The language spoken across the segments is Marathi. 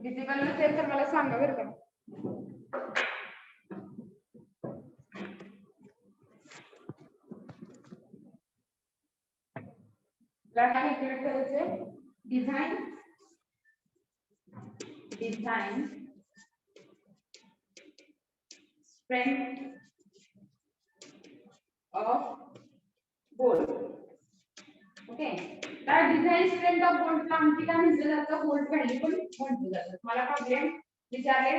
विजिबल नसेल तर मला सांगा बरं का. कॅल्क्युलेट करायचे design strength of bolt. Okay, तर डिझाइन स्ट्रेंथ ऑफ बोल्टला आमची काय म्हटलं जातं, बोल्ट व्हॅल्यू पण म्हटलं जातं. मला प्रॉब्लेम विचारले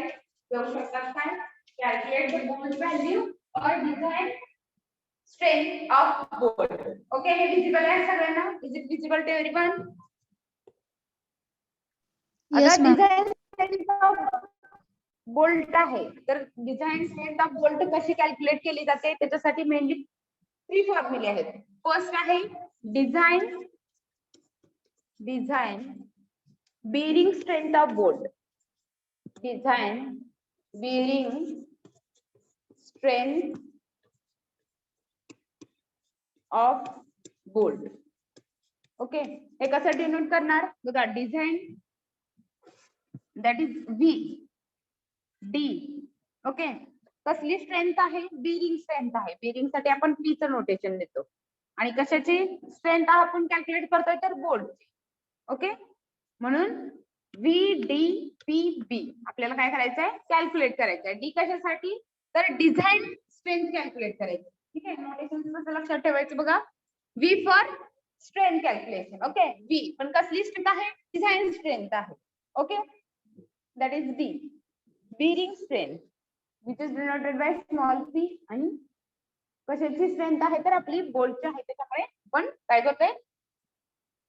जाऊ शकतात काय, कॅल्क्युलेट द बोल्ट व्हॅल्यू और design strength of bolt. Okay, हे विजिबल आहे सगळ्यांना? Is it visible to everyone? आता डिझाइन स्ट्रेंथ ऑफ बोल्ट आहे, तर डिझाइन स्ट्रेंथ ऑफ बोल्ट कशी कॅल्क्युलेट केली जाते त्याच्यासाठी मेनली 3 फॉर्म्युले आहेत. फर्स्ट आहे design bearing strength of bolt. Design bearing strength of bolt. Okay, हे कसं डिनोट करणार बघा, design that is V D. Okay, कसली स्ट्रेंथ आहे, बेरिंग स्ट्रेंथ आहे. बेरिंग साठी आपण पी चं नोटेशन देतो आणि कशाची स्ट्रेंथ आपण कॅल्क्युलेट करतोय तर बोल्टची. ओके, म्हणून व्ही डी पी बी आपल्याला काय करायचंय, कॅल्क्युलेट करायचंय. डी कशासाठी तर डिझाइन स्ट्रेंथ कॅल्क्युलेट करायची. ठीक आहे, नोटेशन कसं लक्षात ठेवायचं बघा, V for strength calculation. Okay, V पण कसली स्ट्रेंथ आहे, डिझाइन स्ट्रेंथ आहे. Okay, that is B bearing strength which is denoted by small P. आणि कशाची स्ट्रेंथ आहे तर आपली बोल्टची आहे, त्याच्यामुळे आपण काय करतोय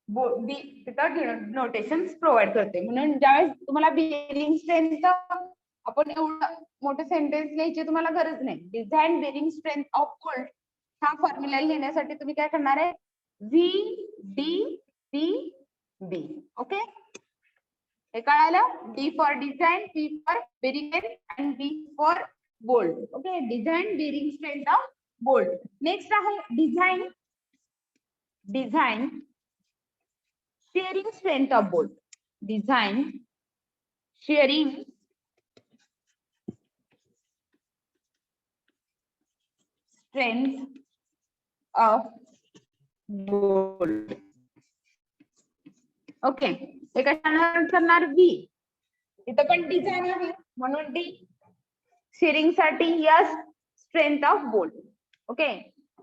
तिथं नोटेशन प्रोव्हाइड करते. म्हणून ज्यावेळेस तुम्हाला बेरिंग स्ट्रेंथ आपण एवढं मोठे सेंटेन्स लिहायची तुम्हाला गरज नाही. Design bearing strength of bolt हा फॉर्म्युला लिहिण्यासाठी तुम्ही काय करणार आहे, V D P B. Okay, हे कळालं? D for design, P for bearing and B for bolt. Okay, design bearing strength of bolt. Next आहे design shearing strength of bolt. Design shearing strength of bolt. Okay, हे कशाला करणार, व्ही इथं पण डिझाइन आहे म्हणून डी, शेअरिंग साठी S strength of bolt. Okay,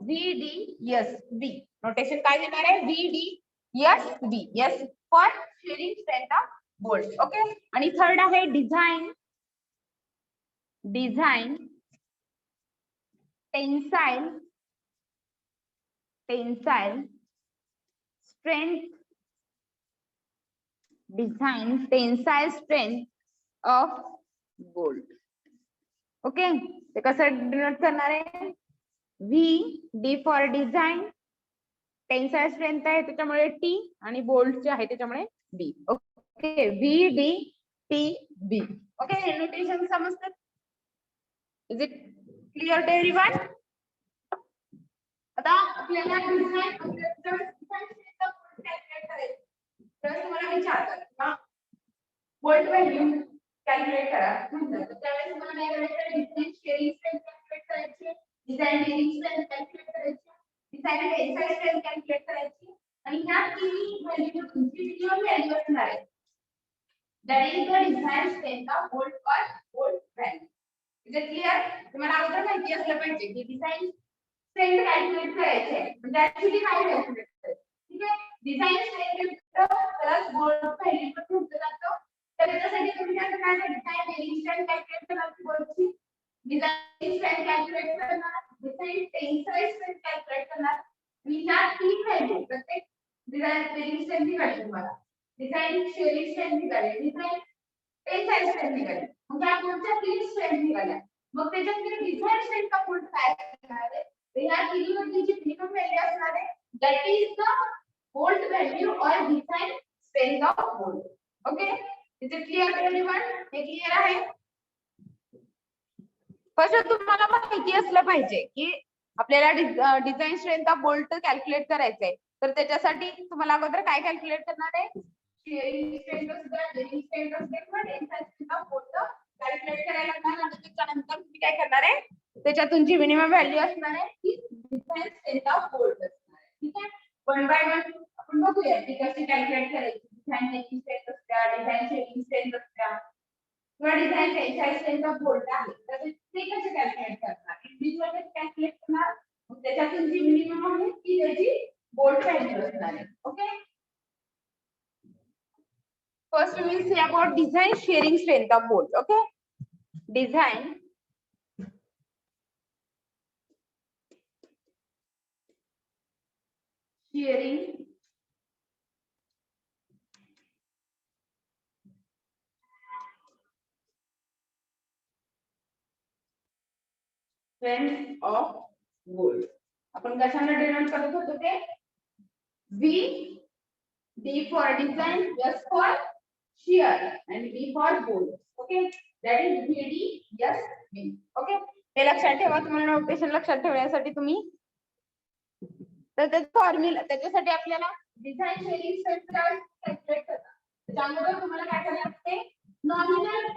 V D S B. Notation काय देणार आहे, V D S B. S for shearing strength of bolt. Okay, आणि थर्ड आहे design tensile strength. Design tensile strength of bolt. Okay, ते कसं डिनोट करणार आहे, V D for design, tensile strength आहे त्याच्यामुळे टी आणि बोल्टचे आहे त्याच्यामुळे B. Okay, V D T B. Okay, notation समजतात? Is it clear to everyone? आता आपल्याला डिझाइन कॅल्क्युलेट करायचं तर तुम्हाला विचारतात बोल्ट व्हॅल्यू कॅल्क्युलेट करा म्हणतात, तर त्यावेळेस तुम्हाला काय करायचं, डिझाइन शेअरिंग स्ट्रेंथ कॅल्क्युलेट करायची, डिझाइन बेरिंग स्ट्रेंथ कॅल्क्युलेट करायची, डिझाइन टेन्साइल स्ट्रेंथ कॅल्क्युलेट करायची. आणि ह्या तिन्ही व्हॅल्यू तुमची व्हॅल्यू असणार आहे, that is the design strength of bolt और bolt value. Is it clear? तुम्हाला अगोदर माहिती असलं पाहिजे की डिझाइन स्ट्रेंथ कॅल्क्युलेट करायचे म्हणजे ऍक्च्युअली काय कॅल्क्युलेट करायचं. ठीक आहे, design strength plus bolt value पण म्हटलं जातं. तर त्याच्यासाठी तुम्ही काय करणार, डिझाइन बेरिंग स्ट्रेंथ कॅल्क्युलेट करणार, बोल्टची डिझाइन स्ट्रेंथ कॅल्क्युलेट करणार, डिझाइन टेन्साइल स्ट्रेंथ कॅल्क्युलेट करणार. आणि ह्या तीन व्हॅल्यू प्रत्येक डिझाइन बेरिंग स्ट्रेंथ निघाली, तुम्हाला डिझाइन शेअरिंग स्ट्रेंथ निघाली, डिझाइन टेन्साइल स्ट्रेंथ निघाली. म्हणजे या बोल्टच्या तीन स्ट्रेंथ निघाल्या. मग त्याच्यात डिझाइन स्ट्रेंथ ऑफ बोल्ट काय असणार आहे, ह्या तिन्ही मधली जी मिनिमम व्हॅल्यू असणार आहे that is the bolt value और design strength of bolt. Okay, is it clear everyone? हे क्लिअर आहे? फर्स्ट तुम्हाला माहिती असलं पाहिजे की आपल्याला design strength of bolt calculate करायचंय, तर त्याच्यासाठी तुम्हाला अगोदर काय कॅल्क्युलेट करणार आहे, शेअरिंग स्ट्रेंथ असू द्या, बेरिंग स्ट्रेंथ असू द्या, येणार आहे, त्याच्यातून जी मिनिमम व्हॅल्यू असणार आहे ती डिझाईन स्ट्रेंथ ऑफ बोल्ट असणार आहे. ठीक आहे, वन बाय वन आपण बघूया ती कशी कॅल्क्युलेट करायची. डिझाईन मेकिंग स्ट्रेंथ असत्या, डिझाईन शेडिंग स्ट्रेंथ असत्या किंवा design tensile strength of bolt आहे, तर ते कसे कॅल्क्युलेट करणार, इंडिव्हिज्युअल कॅल्क्युलेट करणार, त्याच्यातून जी मिनिमम आहे ती त्याची बोल्ट व्हॅल्यू असणार आहे. Okay, first we will see about design shearing strength of bolt. Okay, design shearing strength of bolt. आपण कशाने डिनोट करत होतो ते V, D for design, S for shear and B for bolt. Okay, that is VD, S, B. Okay, हे लक्षात ठेवा, तुम्हाला नोटेशन लक्षात ठेवण्यासाठी तुम्ही तर ते फॉर्म्युला त्याच्यासाठी आपल्याला डिझाईन शेअरिंग स्ट्रेंथ कॅल्क्युलेट करतात. त्याच्यामध्ये तुम्हाला काय करायला लागते, नॉमिनल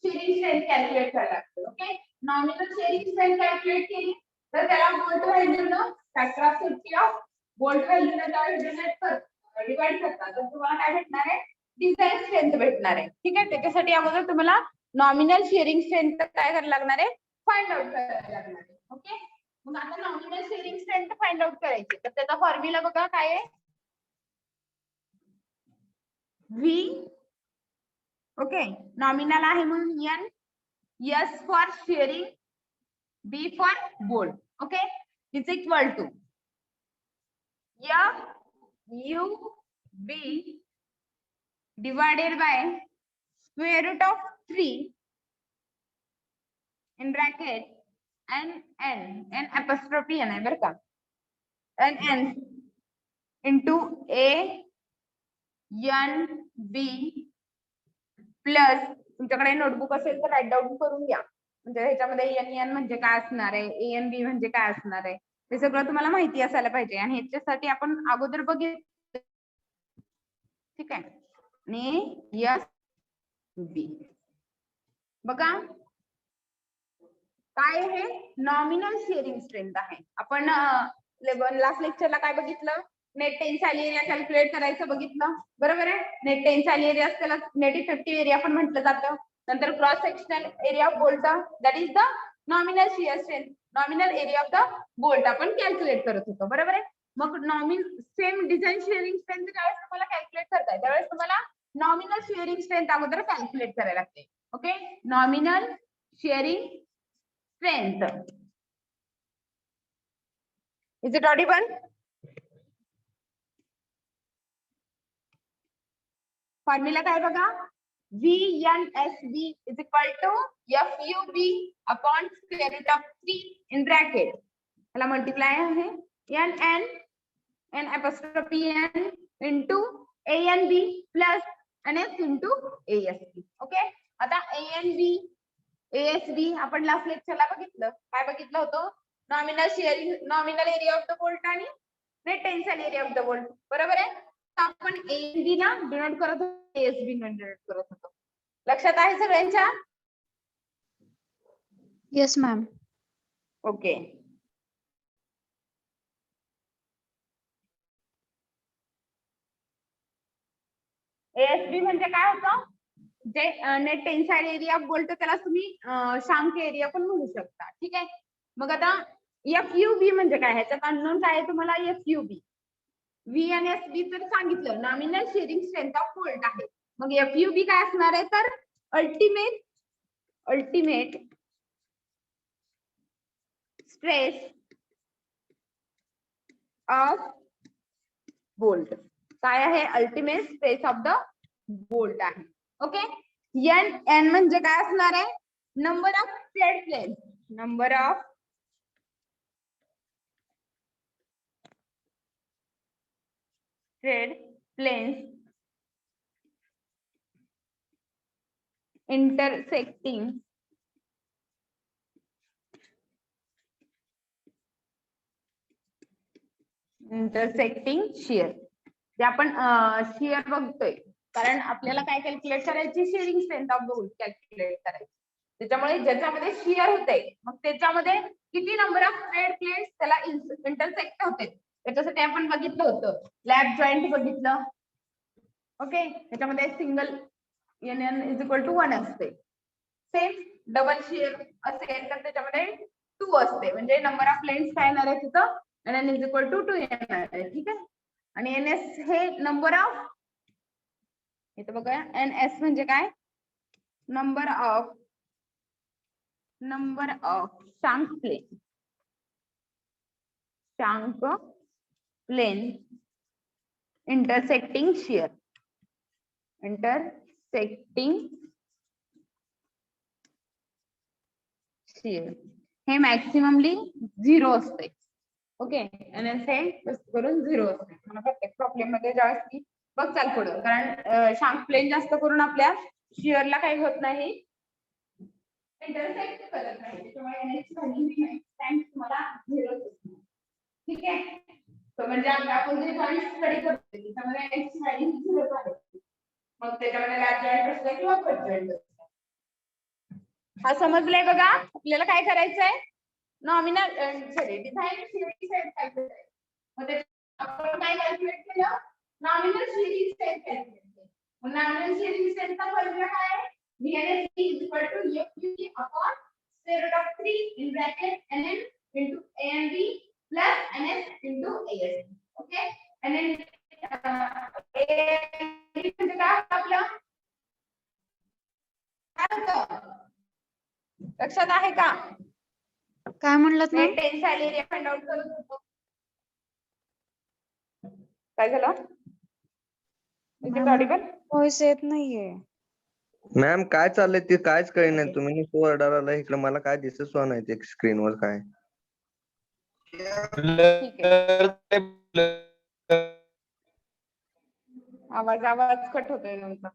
शेअरिंग स्ट्रेंथ कॅल्क्युलेट करायला लागते. Okay, nominal shearing strength calculate केली तर त्याला बोल्ट व्हॅल्यूनं factor of safety of bolt व्हॅल्यूनं डिवाइड करतात, तर तुम्हाला काय भेटणार आहे, डिझाईन स्ट्रेंथ भेटणार आहे. ठीक आहे, त्याच्यासाठी अगोदर तुम्हाला नॉमिनल शेअरिंग स्ट्रेंथ काय करायला लागणार आहे, फाइंड आउट करायला लागणार आहे. ओके, मग आता nominal shearing strength find out करायची, तर त्याचा फॉर्म्युला बघा काय आहे, V, ओके, नॉमिनल आहे म्हणून N, S फॉर शेअरिंग, B फॉर bolt. Okay, is equal to F U B divided by square root of 3 in bracket n apostrophe n आहे बरं का, n into A N B plus, तुमच्याकडे नोटबुक असेल तर राईट डाऊन करून घ्या, म्हणजे ह्याच्यामध्ये n म्हणजे काय असणार आहे, A N B म्हणजे काय असणार आहे, ते सगळं तुम्हाला माहिती असायला पाहिजे. आणि ह्याच्यासाठी आपण अगोदर बघितलं. ठीक आहे, आणि S B बघा काय हे नॉमिनल शेअरिंग स्ट्रेंथ आहे. आपण लास्ट लेक्चरला काय बघितलं, नेट टेन्साईल एरिया कॅल्क्युलेट करायचं बघितलं, बरोबर आहे. नेट टेन्साईल एरिया त्याला नेट इफेक्टिव्ह एरिया पण म्हटलं जातं. नंतर cross sectional area of bolt, that is the nominal shear strength, nominal area of the bolt आपण कॅल्क्युलेट करत होतो, बरोबर आहे. मग सेम डिझाईन शेअरिंग स्ट्रेंथ ज्यावेळेस तुम्हाला कॅल्क्युलेट करताय त्यावेळेस तुम्हाला नॉमिनल शेअरिंग स्ट्रेंथ अगोदर कॅल्क्युलेट करायला लागते. Okay, nominal shearing strength. Is it audible? Formula काय बघा, VNSB is equal to FUB upon square root of 3 in bracket. याला मल्टिप्लाय आहे n apostrophe n into ANB plus NS into ASB. Okay, आता ANB ASB आपण लास्ट लेक्चरला बघितलं, काय बघितलं होतं, nominal shearing, nominal area of the bolt आणि net tensile area of the bolt, बरोबर आहे. आपण ANB ना डिनोट करत होतो, ASB ना डिनोट करत होतो. लक्षात आहे सगळ्यांच्या? Yes ma'am. ओके, ASB म्हणजे काय होतं, जे net tensile area of bolt त्याला तुम्ही शांक एरिया पण म्हणू शकता. ठीक आहे, मग आता FUB म्हणजे काय, ह्याच्यात अननोन काय आहे तुम्हाला, FUB V आणि SB तर सांगितलं, nominal shearing strength of bolt आहे. मग FUB काय असणार आहे, तर अल्टिमेट स्ट्रेस ऑफ बोल्ट, काय आहे, ultimate stress of the bolt आहे. ओके, n म्हणजे काय असणार आहे, number of thread planes, number of thread planes intersecting shear. जे आपण शिअर बघतोय, कारण आपल्याला काय कॅल्क्युलेट करायची, shearing strength of bolt calculate करायची. त्याच्यामुळे ज्याच्यामध्ये शिअर होते मग त्याच्यामध्ये किती नंबर ऑफ थ्रेड प्लेट्स त्याला इंटरसेक्ट होते, त्याच्यासाठी आपण बघितलं होतं लॅब जॉईंट बघितलं. ओके, त्याच्यामध्ये single NN is equal to 1 असते. सेम डबल शिअर असेल तर त्याच्यामध्ये 2 असते, म्हणजे नंबर ऑफ प्लेन्स काय येणार आहे तिथं NN इज इक्वल टू 2 येणार आहे. ठीक आहे, आणि NS हे नंबर ऑफ, इथं बघा NS म्हणजे काय, number of shank plane intersecting shear हे मॅक्सिममली 0 असते. ओके, NS हे जास्त करून 0 असते. मला प्रत्येक प्रॉब्लेम मध्ये जास्त बघ चाल पुढं, कारण शांक प्लेन जास्त करून आपल्या शिअरला काही होत नाही, इंटरसेक्ट करत नाही, त्याच्यामुळे NS ची व्हॅल्यू तुम्हाला 0 असते. ठीक आहे, तर म्हणजे आपण जे जॉईंट स्टडी करतो त्याच्यामध्ये NS ची व्हॅल्यू 0 आहे. मग त्याच्यामध्ये लॅब जॉईंट असतं किंवा कट जॉईंट असतं. हा समजलंय बघा. आपल्याला काय करायचंय, nominal design shearing strength calculate करायचं. मग ते आपण काय कॅल्क्युलेट केलं, नॉमिनल शिअरिंग स्ट्रेंथ कॅल्क्युलेट केलं. मग नॉमिनल शिअरिंग स्ट्रेंथचा फॉर्म्युला काय आहे, VNS is equal to FUT upon square root of 3 in bracket NN into ANB plus NS into ASB. Okay, NN म्हणजे काय आपलं लक्षात आहे का, काय म्हणलात ma'am? Tensile area find out करत होतो. काय झालं, व्हॉइस येत नाहीये मॅम. काय चाललंय ते कायच कळेल नाही, तुम्ही नुसतं ओरडायला इकडे, मला काय दिसत नाही ते स्क्रीनवर काय. आवाज कट होतोय नंतर.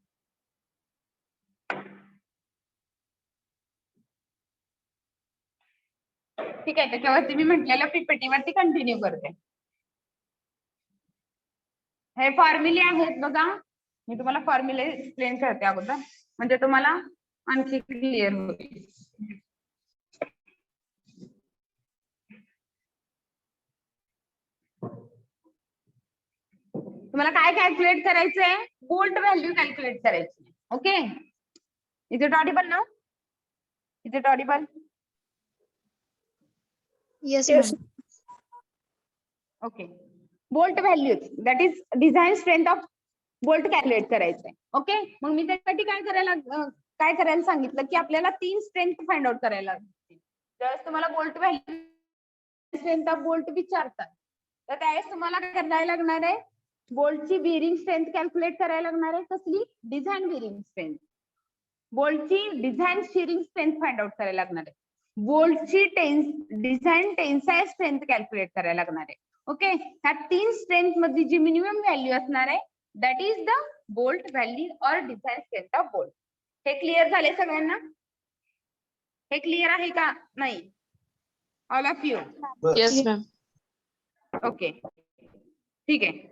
ठीक आहे, त्याच्यावरती मी म्हटलेलं PPT वरती कंटिन्यू करते. हे फॉर्म्युले आहेत बघा, मी तुम्हाला फॉर्म्युले एक्सप्लेन करते अगोदर, म्हणजे तुम्हाला आणखी क्लिअर होईल. तुम्हाला काय कॅल्क्युलेट करायचंय, बोल्ट व्हॅल्यू कॅल्क्युलेट करायची. Okay, is it Audible now, is it Audible? Yes ma'am. Okay, bolt value that is design strength of bolt calculate करायचंय. ओके, मग मी त्यासाठी काय करायला सांगितलं की आपल्याला 3 स्ट्रेंथ फाइंड आउट करायला लागतील. ज्यावेळेस तुम्हाला bolt value strength of bolt विचारतात तर त्यावेळेस तुम्हाला काय करायला लागणार आहे, बोल्टची बिअरिंग स्ट्रेंथ कॅल्क्युलेट करायला लागणार आहे. कसली, डिझाइन बिअरिंग स्ट्रेंथ. बोल्टची design shearing strength find out करायला लागणार आहे. बोल्टची डिझाइन टेन्साइल स्ट्रेंथ कॅल्क्युलेट करायला लागणार आहे. ओके, ह्या 3 स्ट्रेंथ मध्ये जी मिनिमम व्हॅल्यू असणार आहे that is the bolt value और डिझाइन स्ट्रेंथ ऑफ बोल्ट. हे क्लिअर झाले सगळ्यांना? हे क्लिअर आहे का नाही, all of you? Yes ma'am. Okay, ठीक आहे.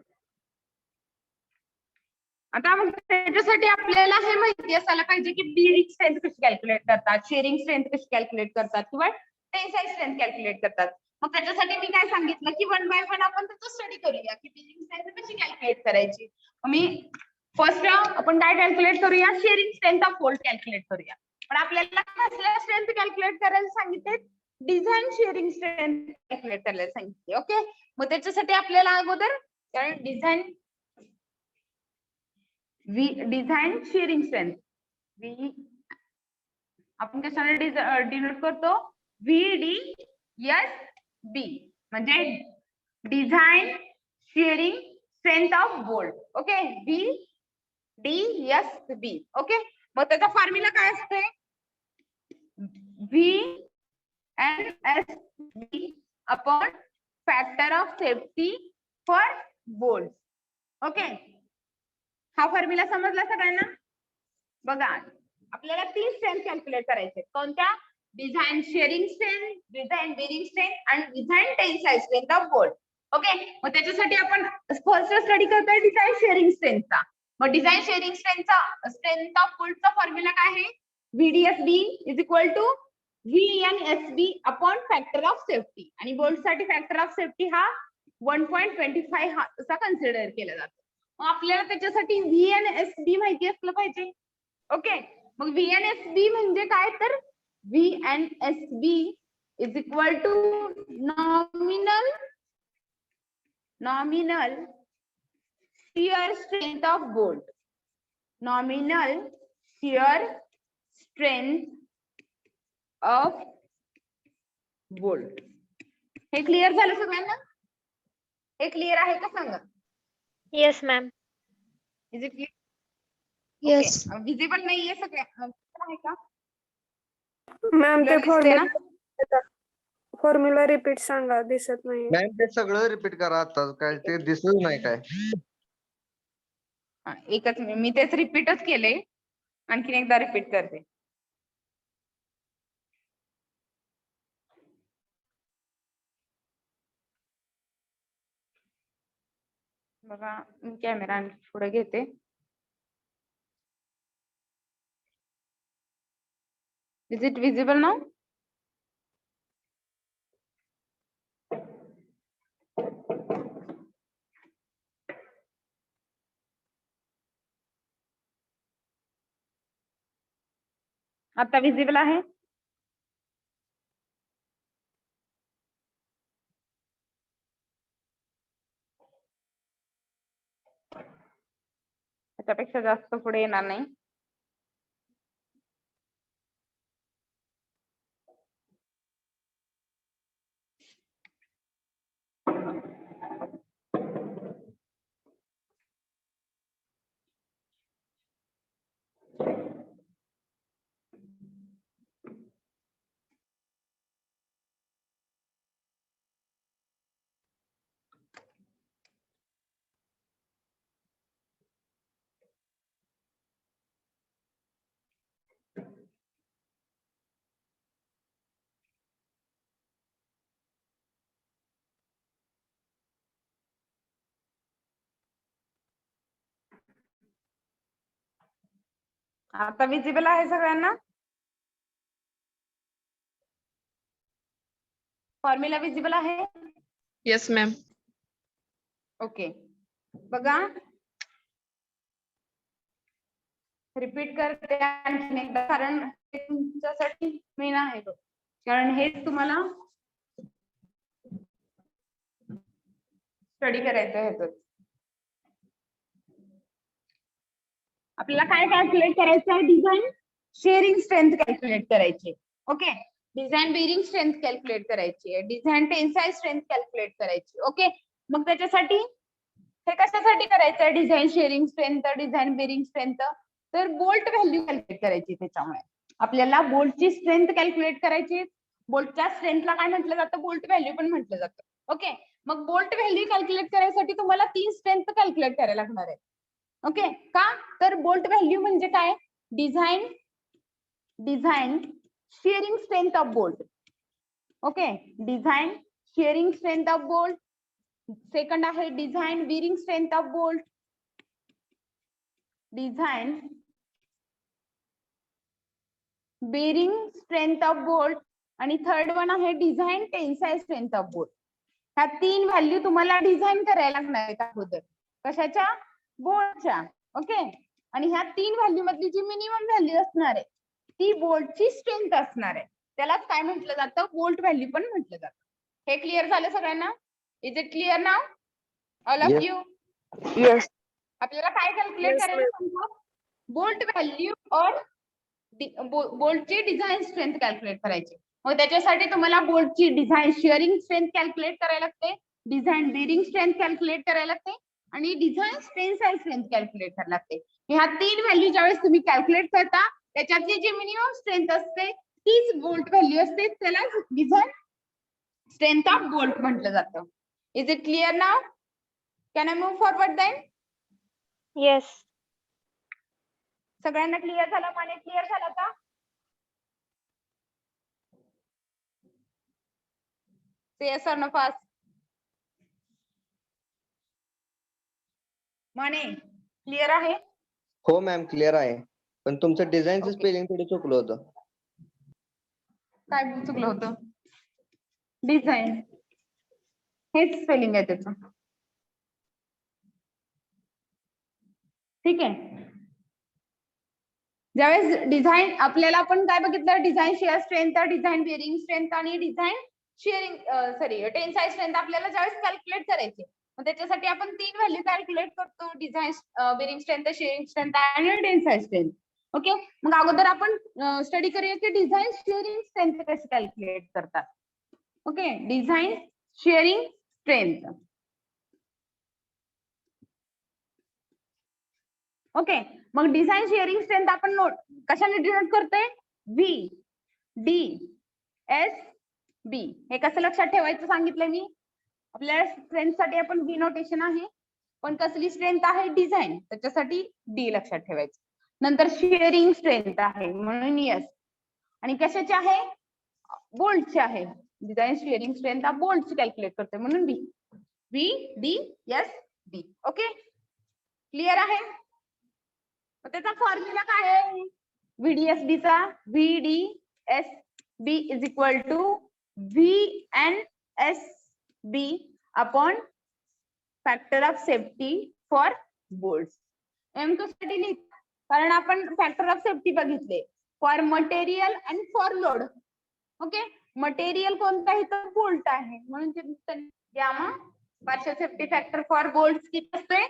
आता मग त्याच्यासाठी आपल्याला हे माहिती असायला पाहिजे की बिअरिंग स्ट्रेंथ कशी कॅल्क्युलेट करतात, शेअरिंग स्ट्रेंथ कशी कॅल्क्युलेट करतात किंवा टेन्साइल स्ट्रेंथ कॅल्क्युलेट करतात. मग त्याच्यासाठी मी काय सांगितलं की 1 बाय 1 आपण त्याचा स्टडी करूया की बिअरिंग स्ट्रेंथ कशी कॅल्क्युलेट करायची. मी फर्स्ट आपण काय कॅल्क्युलेट करूया, shearing strength of bolt calculate करूया. पण आपल्याला कसल्या स्ट्रेंथ कॅल्क्युलेट करायला सांगितले, डिझाइन शेअरिंग स्ट्रेंथ कॅल्क्युलेट करायला सांगितले. ओके, मग त्याच्यासाठी आपल्याला अगोदर डिझाइन शेअरिंग स्ट्रेंथ आपण कशाने डिनोट करतो, VDSB म्हणजे design shearing strength of bolt. Okay, VDSB. Okay, मग त्याचा फॉर्म्युला काय असते, VNSB upon factor of safety for bolt. Okay, हा फॉर्म्युला समजला सगळ्यांना? बघा, आपल्याला 3 स्ट्रेंथ कॅल्क्युलेट करायचे. कोणत्या, design shearing strength, design bearing strength आणि design tensile strength of bolt. Okay, मग त्याच्यासाठी आपण फर्स्ट स्टडी करतोय डिझाइन शेअरिंग स्ट्रेंथचा. मग डिझाइन शेअरिंग स्ट्रेंथ ऑफ बोल्टचा फॉर्म्युला काय आहे, VDSB is equal to VNSB upon factor of safety आणि बोल्ट साठी फॅक्टर ऑफ सेफ्टी हा 1.25 हा असा कन्सिडर केला जातो. मग आपल्याला त्याच्यासाठी VNSB माहिती असलं पाहिजे. ओके, मग VNSB म्हणजे काय तर VNSB is equal to nominal shear strength of bolt. Nominal shear strength of bolt. हे क्लिअर झालं सगळ्यांना? हे क्लिअर आहे का सांगा? Yes ma'am. Is it clear? Yes. Visible नाहीये सगळ्या आहे का? मॅम ते Clear दिसते ना? फॉर्म्युला रिपीट सांगा, दिसत नाही. मॅम ते सगळं रिपीट करा आता, काय ते दिसत नाही काय. एकच मी तेच रिपीटच केले, आणखीन एकदा रिपीट करते. बघा मी कॅमेरा आणखी पुढे घेते. Is it visible now? आता विजिबल आहे? त्याच्यापेक्षा जास्त पुढे येणार नाही. आता विजिबल आहे सगळ्यांना? फॉर्म्युला विजिबल आहे? Yes ma'am. ओके, बघा रिपीट करते आणखीन एकदा, कारण हे तुमच्यासाठी मेन आहे बघ. कारण हे तुम्हाला स्टडी करायचं आहे. ह्याच आपल्याला काय कॅल्क्युलेट करायचं आहे? डिझाईन शेअरिंग स्ट्रेंथ कॅल्क्युलेट करायची. Okay, design bearing strength calculate करायची आहे, डिझाईन टेन्साइल स्ट्रेंथ कॅल्क्युलेट करायची. ओके, मग त्याच्यासाठी हे कशासाठी करायचं आहे? Design shearing strength, design bearing strength, तर बोल्ट व्हॅल्यू कॅल्क्युलेट करायची. त्याच्यामुळे आपल्याला बोल्टची स्ट्रेंथ कॅल्क्युलेट करायची. बोल्टच्या स्ट्रेंथला काय म्हटलं जातं? बोल्ट व्हॅल्यू पण म्हटलं जातं. ओके, मग बोल्ट व्हॅल्यू कॅल्क्युलेट करायसाठी तुम्हाला 3 स्ट्रेंथ कॅल्क्युलेट करायला लागणार आहे. ओके, का तर बोल्ट व्हॅल्यू म्हणजे काय? Design shearing strength of bolt. Okay, design shearing strength of bolt. Second आहे design bearing strength of bolt. Design bearing strength of bolt आणि थर्ड वन आहे design tensile strength of bolt. ह्या 3 व्हॅल्यू तुम्हाला डिझाईन करायला लागणार आहेत अगोदर. कशाच्या? बोल्टच्या. ओके, आणि ह्या 3 व्हॅल्यू मधली जी मिनिमम व्हॅल्यू असणार आहे ती बोल्टची स्ट्रेंथ असणार आहे. त्यालाच काय म्हटलं जातं? बोल्ट व्हॅल्यू पण म्हटलं जातं. हे क्लिअर झालं सगळ्यांना? Is it clear now all of you? Yes. आपल्याला काय कॅल्क्युलेट Yes, करायला सांगतो? बोल्ट व्हॅल्यू और बोल्टची डिझाईन स्ट्रेंथ कॅल्क्युलेट करायची. मग त्याच्यासाठी तुम्हाला बोल्टची डिझाईन शेअरिंग स्ट्रेंथ कॅल्क्युलेट करायला लागते, डिझाईन बेरिंग स्ट्रेंथ कॅल्क्युलेट करायला लागते आणि डिझाईन टेन्साइल स्ट्रेंथ कॅल्क्युलेट करायला लागते. ह्या 3 व्हॅल्यू ज्यावेळेस तुम्ही कॅल्क्युलेट करता त्याच्यातली जी मिनिमम स्ट्रेंथ असते तीच बोल्ट व्हॅल्यू असते. त्याला डिझाईन स्ट्रेंथ ऑफ बोल्ट म्हटलं जातं. Is it clear now? Can I move forward then? Yes. सगळ्यांना क्लिअर झालं? माने क्लिअर झालं का? Say yes or no fast. Mane clear आहे? हो मॅम, क्लिअर आहे. पण तुमचं डिझाईनचं Okay. स्पेलिंग थोडं चुकलं होतं. काय चुकलं होतं? डिझाईन हेच स्पेलिंग आहे त्याचं. ठीक आहे. ज्यावेळेस डिझाईन आपल्याला आपण काय बघितलं, design shear strength, design bearing strength आणि डिझाईन शिअरिंग टेन्साइल स्ट्रेंथ आपल्याला ज्यावेळेस कॅल्क्युलेट करायचे, मग त्याच्यासाठी आपण 3 व्हॅल्यू कॅल्क्युलेट करतो, design bearing strength, shearing strength आणि टेन्साइल स्ट्रेंथ. ओके, मग अगोदर आपण स्टडी करूया की डिझाईन शिअरिंग स्ट्रेंथ कशी कॅल्क्युलेट करतात. Okay, design shearing strength. Okay, मग डिझाईन शिअरिंग स्ट्रेंथ आपण नोट कशाने डिनोट करतोय? V D S B. हे कसं लक्षात ठेवायचं सांगितलं मी. आपल्या स्ट्रेंथ साठी आपण व्ही नोटेशन आहे, पण कसली स्ट्रेंथ आहे? डिझाईन, त्याच्यासाठी डी लक्षात ठेवायचं. नंतर शिअरिंग स्ट्रेंथ आहे म्हणून एस, आणि कशाची आहे? बोल्टची आहे. डिझाईन शिअरिंग स्ट्रेंथ हा बोल्टची कॅल्क्युलेट करतोय म्हणून B. V D S B. Okay, clear आहे? त्याचा फॉर्म्युला काय आहे VDSB चा? VDSB is equal to VNSB upon factor of safety for bolts. साठी लिहित, कारण आपण फॅक्टर ऑफ सेफ्टी बघितले for material and for load. Okay, material कोणतं आहे तर बोल्ट आहे, म्हणून gamma partial safety factor for bolts किती असते?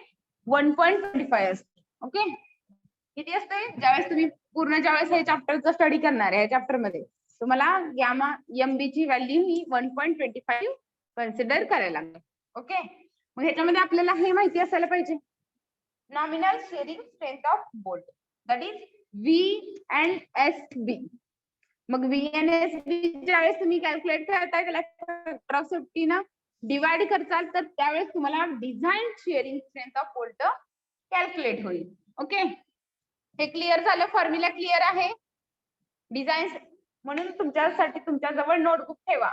1.25 असते. ओके, किती असते? ज्यावेळेस तुम्ही पूर्ण ज्यावेळेस हे चॅप्टरचा स्टडी करणार आहे, या चॅप्टर मध्ये तुम्हाला गॅमा एमबी ची व्हॅल्यू ही 1.25 कन्सिडर करायला लागते. ओके, मग ह्याच्यामध्ये आपल्याला हे माहिती असायला पाहिजे, nominal shearing strength of bolt, that is VNSB. मग VNSB ज्यावेळेस तुम्ही कॅल्क्युलेट करताय त्याला फॅक्टर ऑफ सेफ्टी ना डिवाइड करताल, तर त्यावेळेस तुम्हाला design shearing strength of bolt calculate होईल. ओके, हे क्लिअर झालं? फॉर्म्युला क्लिअर आहे? डिझाईन म्हणून तुमच्यासाठी तुमच्या जवळ नोटबुक ठेवा,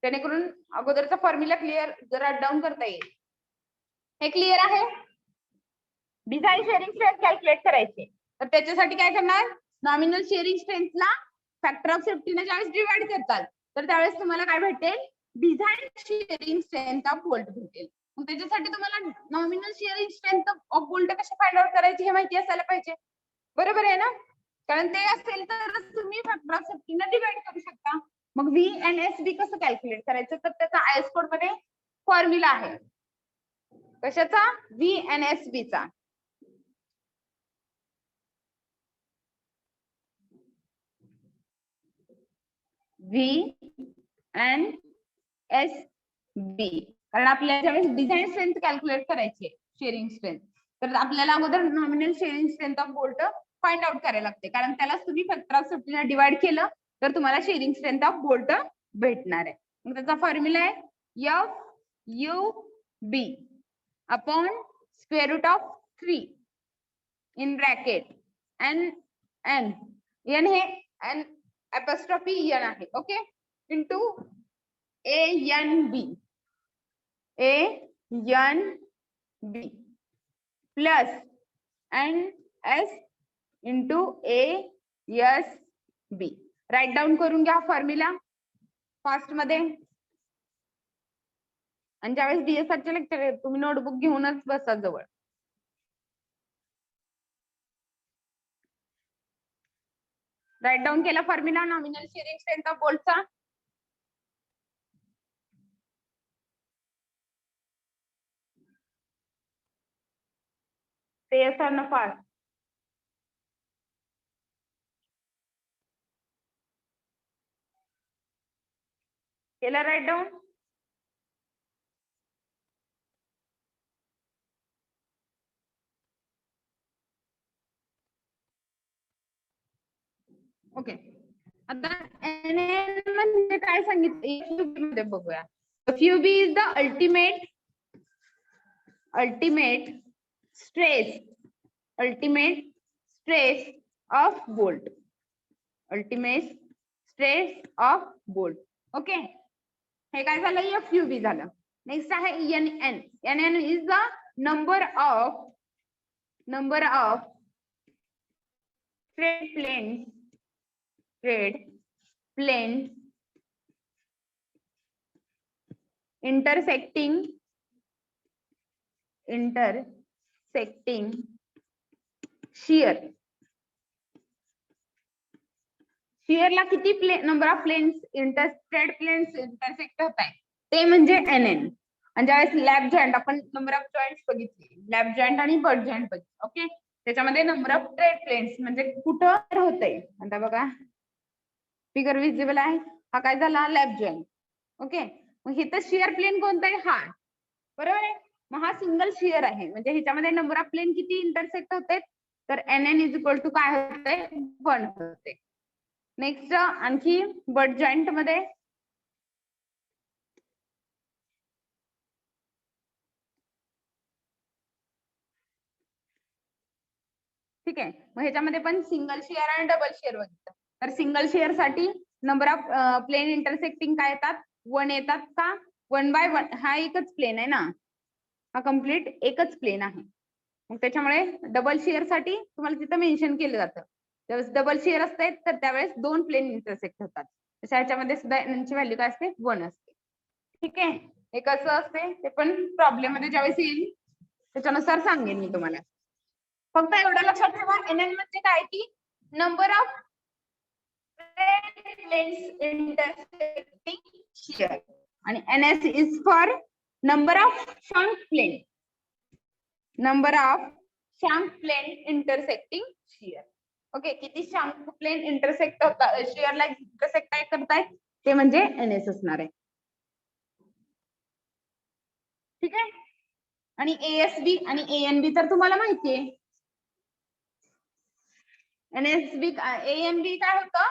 जेणेकरून अगोदरचा फॉर्म्युला क्लिअर जरा डाऊन करता येईल. हे क्लिअर आहे? डिझाईन शेअरिंग स्ट्रेंथ कॅल्क्युलेट करायचे, तर त्याच्यासाठी काय करणार? नॉमिनल शेअरिंग स्ट्रेंथला फॅक्टर ऑफ सेफ्टीने ज्यावेळेस डिवाइड करताल, तर त्यावेळेस तुम्हाला काय भेटेल? Design shearing strength of bolt भेटेल. मग त्याच्यासाठी तुम्हाला nominal shearing strength of bolt कशी फाइंड आउट करायची हे माहिती असायला पाहिजे. बरोबर आहे ना? कारण ते असेल तर तुम्ही फॅक्टर ऑफ सेफ्टीने डिवाइड करू शकता. मग VNSB कसं कॅल्क्युलेट करायचं, तर त्याचा आयएस कोड मध्ये फॉर्म्युला आहे. कशाचा? VNSB चा. VNSB, कारण आपल्याला ज्यावेळेस डिझाईन स्ट्रेंथ कॅल्क्युलेट करायची शेअरिंग स्ट्रेंथ, तर आपल्याला अगोदर nominal shearing strength of bolt find out करायला लागते, कारण त्यालाच तुम्ही फॅक्टर ऑफ सेफ्टीने डिवाइड केलं तर तुम्हाला शेअरिंग स्ट्रेंथ ऑफ बोल्ट भेटणार आहे. मग त्याचा फॉर्म्युला आहे FUB upon square root of 3 in bracket N हे N apostrophe N आहे. Okay, into ANB plus NS into ASB. Write down करून घ्या फॉर्म्युला फास्ट मध्ये. आणि ज्यावेळेस DSRचे लेक्चर तुम्ही नोटबुक घेऊनच बसा जवळ. राईट डाऊन केला formula nominal shearing strength of बोल्टचा. ते असं फास्ट. केला राईट डाऊन? ओके, आता NN म्हणजे काय सांगितलं मध्ये बघूया. FUB is the ultimate stress of bolt. Ultimate stress of bolt. Okay, हे काय झालं? FUB झालं. नेक्स्ट आहे NN. NN is the number of straight planes intersecting shear. शिअरला किती number of planes straight planes intersect होत आहे ते म्हणजे NN. आणि ज्यावेळेस लॅब जॉईंट आपण नंबर ऑफ जॉईंट्स बघितले, लॅब जॉईंट आणि बट जॉईंट बघितले. ओके, त्याच्यामध्ये नंबर ऑफ स्ट्रेट प्लेन्स म्हणजे कुठं होतंय. आता बघा फिगर विजिबल आहे, हा काय झाला लॅब जॉईंट. ओके, मग इथं शिअर प्लेन कोणता आहे, हा बरोबर आहे. मग हा सिंगल शिअर आहे, म्हणजे ह्याच्यामध्ये नंबर ऑफ प्लेन किती इंटरसेक्ट होते, तर NN इज इक्वल टू काय होते 1 होते. नेक्स्ट आणखी बट जॉईंट मध्ये ठीक आहे. मग ह्याच्यामध्ये पण सिंगल शेअर आणि डबल शेअर बघितलं. तर सिंगल शेअर साठी नंबर ऑफ प्लेन इंटरसेक्टिंग काय येतात 1 येतात का 1 बाय 1 हा एकच प्लेन आहे ना, हा कम्प्लीट एकच प्लेन आहे. मग त्याच्यामुळे डबल शेअर साठी तुम्हाला तिथं मेन्शन केलं जातं. ज्यावेळेस डबल शेअर असते तर त्यावेळेस 2 प्लेन इंटरसेक्ट होतात. तशा ह्याच्यामध्ये सुद्धा यांची व्हॅल्यू काय असते 1 असते. ठीक आहे, हे कसं असते ते पण प्रॉब्लेम मध्ये ज्यावेळेस येईल त्याच्यानुसार सांगेन मी तुम्हाला. फक्त एवढं लक्षात ठेवा NN म्हणजे काय की number of planes intersecting shear आणि NS is for number of shank plane, number of shank plane intersecting shear. Okay, किती शंक प्लेन इंटरसेक्ट होतात शिअरला इंटरसेक्ट काय करताय ते म्हणजे NS असणार आहे. ठीक आहे, आणि ASB आणि ANB तर तुम्हाला माहिती आहे. NSB ANB काय होतं,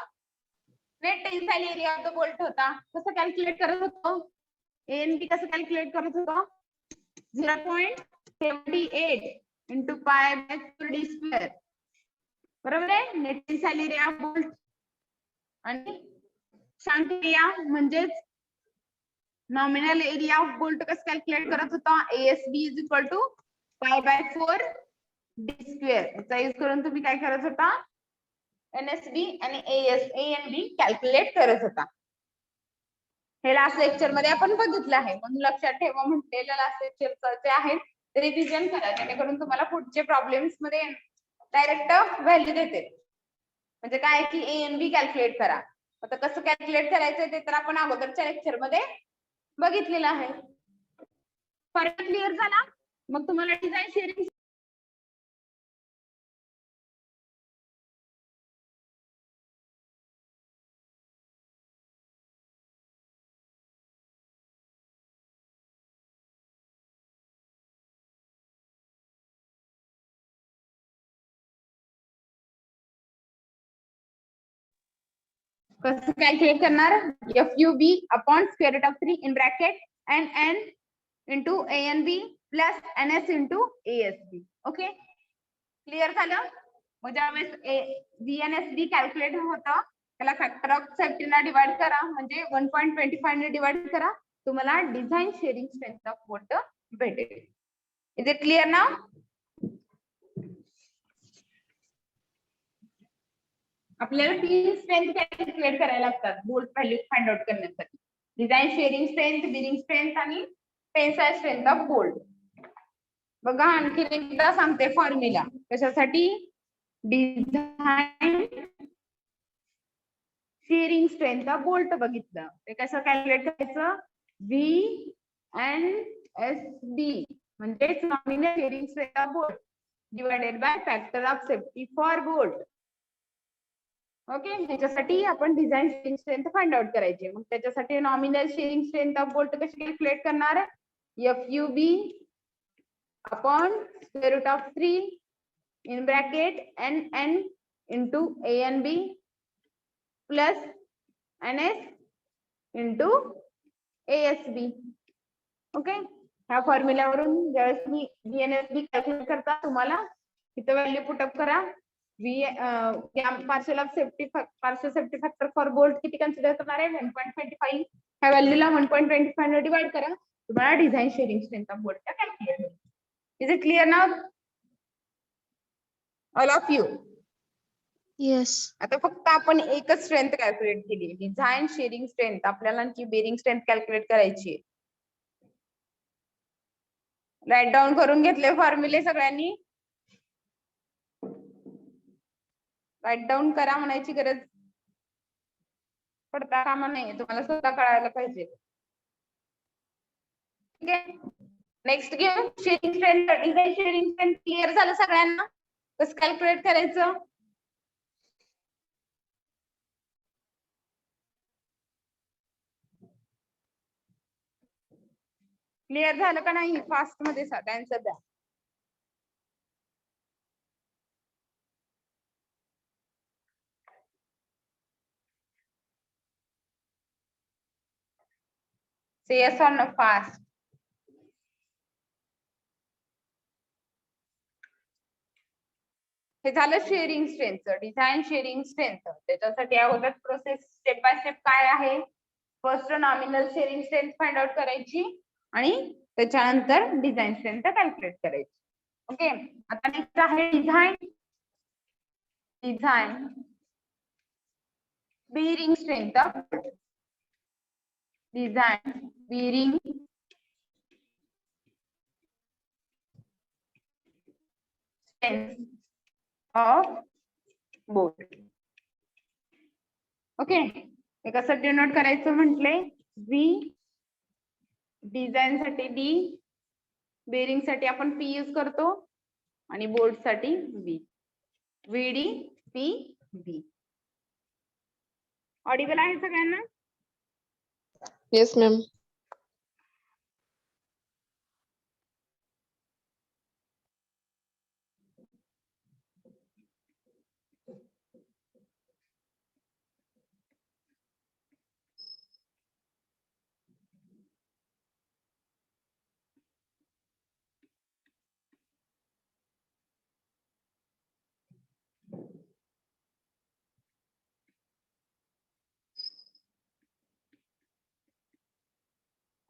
net tensile area of the bolt होता. कसं कॅल्क्युलेट करत होतो, ANB कसं कॅल्क्युलेट करत होतो 0.78 into pi by 4d square. बरोबर आहे, net tensile area of bolt. आणि शंक एरिया म्हणजेच नॉमिनल एरिया ऑफ बोल्ट कसं कॅल्क्युलेट करत होता ASB is equal to pi by 4d square. याचा यूज करून तुम्ही काय करत होता NSB आणि ANB कॅल्क्युलेट करत होता. हे लास्ट लेक्चर मध्ये आपण बघितलं आहे, म्हणून लक्षात ठेवा म्हटलेलं लास्ट लेक्चर जे आहे ते रिव्हिजन करा, जेणेकरून तुम्हाला पुढचे प्रॉब्लेम्स मध्ये डायरेक्ट व्हॅल्यू देते. म्हणजे काय की ANB कॅल्क्युलेट करा. आता कसं कॅल्क्युलेट करायचं ते तर आपण अगोदरच्या लेक्चर मध्ये बघितलेलं आहे. फरक क्लिअर झाला. मग तुम्हाला डिझाईन शेअरिंग कसं कॅल्क्युलेट करणार, FUB upon square root of 3 in bracket NN into ANB plus NS into ASB. Okay, clear झालं. मग ज्यावेळेस VNSB कॅल्क्युलेट होतं त्याला फॅक्टर ऑफ सेफ्टीला डिवाइड करा, म्हणजे 1.25 ने डिवाइड करा, तुम्हाला design shearing strength of bolt भेटेल. Is it clear now? आपल्याला 3 स्ट्रेंथ कॅल्क्युलेट करायला लागतात बोल्ट व्हॅल्यू फाइंड आउट करण्यासाठी. Design shearing strength, bearing strength आणि टेन्साइल स्ट्रेंथ ऑफ बोल्ट. बघा आणखी एकदा सांगते फॉर्म्युला कशासाठी, design shearing strength of bolt बघितलं ते कसं कॅल्क्युलेट करायचं, VNSB म्हणजेच nominal shearing strength of bolt divided by factor of safety for bolt. Okay, त्याच्यासाठी आपण design shearing strength find out करायची. मग त्याच्यासाठी nominal shearing strength of bolt कशी कॅल्क्युलेट करणार, FUB upon square root of 3 in bracket NN into ANB plus NS into ASB. Okay, ह्या फॉर्म्युल्यावरून ज्यावेळेस मी VNSB कॅल्क्युलेट करता तुम्हाला इथं व्हॅल्यू पुटअप करा. Partial safety factor for bolt किती कन्सिडर करणार आहे 1.25. ह्या व्हॅल्यूला 1.25 ने डिवाइड करा, तुम्हाला design shearing strength of bolt calculate होईल. Is it clear now all of you? Yes. आता फक्त आपण एकच स्ट्रेंथ कॅल्क्युलेट केली, डिझाईन शेअरिंग स्ट्रेंथ. आपल्याला आणखी बेरिंग स्ट्रेंथ कॅल्क्युलेट करायची. राईट डाऊन करून घेतले फॉर्म्युले सगळ्यांनी. राईट डाऊन करा म्हणायची गरज पडता कामा नाही, तुम्हाला स्वतः कळायला पाहिजे. ठीक आहे. नेक्स्ट घेऊ shearing strength. Design shearing strength clear झालं सगळ्यांना कसं कॅल्क्युलेट करायचं? क्लिअर झालं का नाही? फास्ट मध्ये आन्सर द्या. Say yes or no fast. हे झालं shearing strength, design shearing strength. त्याच्यासाठी अगोदर प्रोसेस स्टेप बाय स्टेप काय आहे? First nominal shearing strength find out करायची आणि त्याच्यानंतर डिझाईन स्ट्रेंथ कॅल्क्युलेट करायची. ओके. आता नेक्स्ट आहे design. Design bearing strength. Design bearing strength of bolt. Okay. हे कसं डिनोट करायचं म्हटले? व्ही. डिझाईन साठी डी, बेरिंग साठी आपण पी यूज करतो आणि बोल्ट साठी बी. व्हीडी पी बी. ऑडिबल आहे सगळ्यांना? Yes, ma'am.